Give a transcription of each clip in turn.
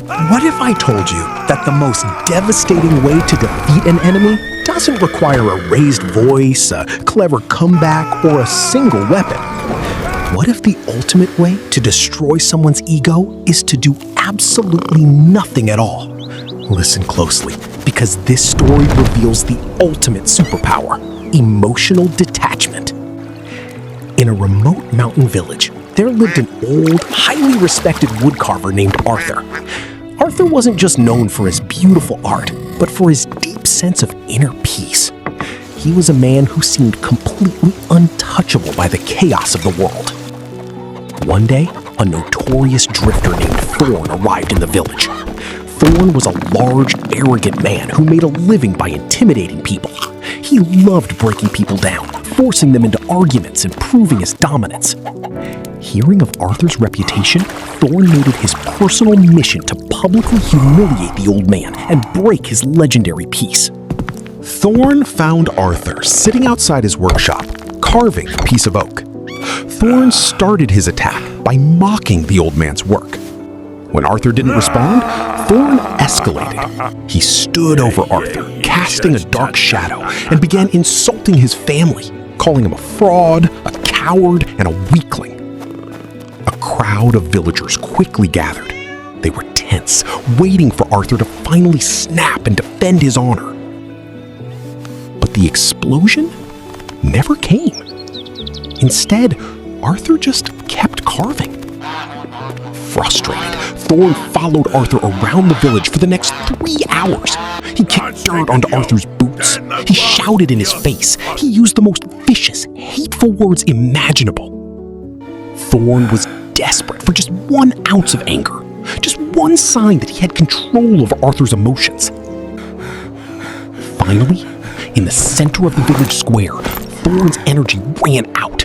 What if I told you that the most devastating way to defeat an enemy doesn't require a raised voice, a clever comeback, or a single weapon? What if the ultimate way to destroy someone's ego is to do absolutely nothing at all? Listen closely, because this story reveals the ultimate superpower: emotional detachment. In a remote mountain village, there lived an old, highly respected woodcarver named Arthur. Arthur wasn't just known for his beautiful art, but for his deep sense of inner peace. He was a man who seemed completely untouchable by the chaos of the world. One day, a notorious drifter named Thorn arrived in the village. Thorn was a large, arrogant man who made a living by intimidating people. He loved breaking people down, forcing them into arguments and proving his dominance. Hearing of Arthur's reputation, Thorn made it his personal mission to publicly humiliate the old man and break his legendary peace. Thorn found Arthur sitting outside his workshop, carving a piece of oak. Thorn started his attack by mocking the old man's work. When Arthur didn't respond, Thorn escalated. He stood over Arthur, casting a dark shadow, and began insulting his family, calling him a fraud, a coward, and a weakling. A crowd of villagers quickly gathered. They were tense, waiting for Arthur to finally snap and defend his honor. But the explosion never came. Instead, Arthur just kept carving. Frustrated, Thorn followed Arthur around the village for the next 3 hours. He kicked dirt onto Arthur's boots. He shouted in his face. He used the most vicious, hateful words imaginable. Thorn was desperate for just 1 ounce of anger, just one sign that he had control over Arthur's emotions. Finally, in the center of the village square, Thorn's energy ran out.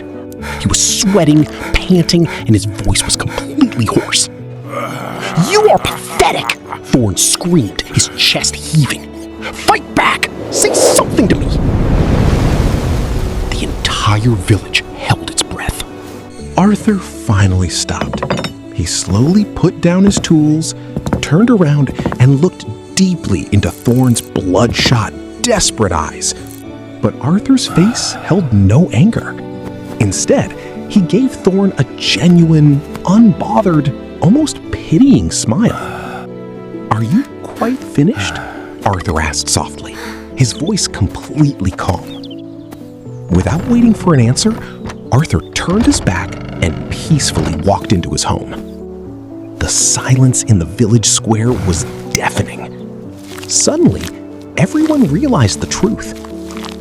He was sweating, panting, and his voice was completely hoarse. "You are pathetic!" Thorn screamed, his chest heaving. "Fight back! Say something to me!" The entire village held its breath. Arthur finally stopped. He slowly put down his tools, turned around, and looked deeply into Thorn's bloodshot, desperate eyes. But Arthur's face held no anger. Instead, he gave Thorn a genuine, unbothered, almost pitying smile. "Are you quite finished?" Arthur asked softly, his voice completely calm. Without waiting for an answer, Arthur turned his back and peacefully walked into his home. The silence in the village square was deafening. Suddenly, everyone realized the truth.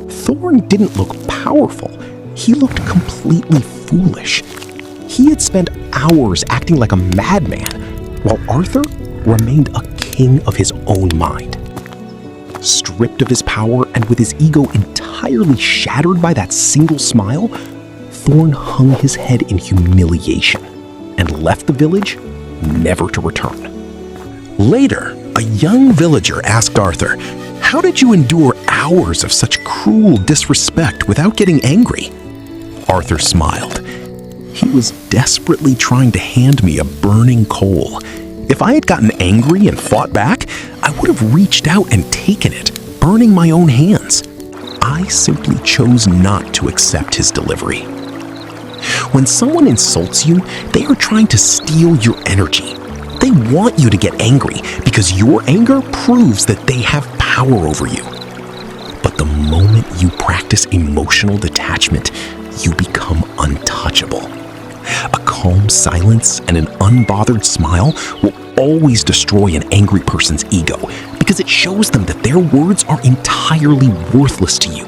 Thorn didn't look powerful. He looked completely foolish. He had spent hours acting like a madman, while Arthur remained a king of his own mind. Stripped of his power and with his ego entirely shattered by that single smile, Thorn hung his head in humiliation and left the village, never to return. Later, a young villager asked Arthur, "How did you endure hours of such cruel disrespect without getting angry?" Arthur smiled. "He was desperately trying to hand me a burning coal. If I had gotten angry and fought back, I would have reached out and taken it, burning my own hands. I simply chose not to accept his delivery." When someone insults you, they are trying to steal your energy. They want you to get angry because your anger proves that they have power over you. But the moment you practice emotional detachment, you become untouchable. A calm silence and an unbothered smile will always destroy an angry person's ego because it shows them that their words are entirely worthless to you.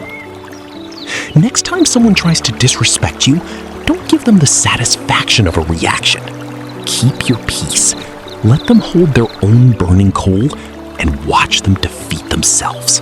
Next time someone tries to disrespect you, don't give them the satisfaction of a reaction. Keep your peace. Let them hold their own burning coal and watch them defeat themselves.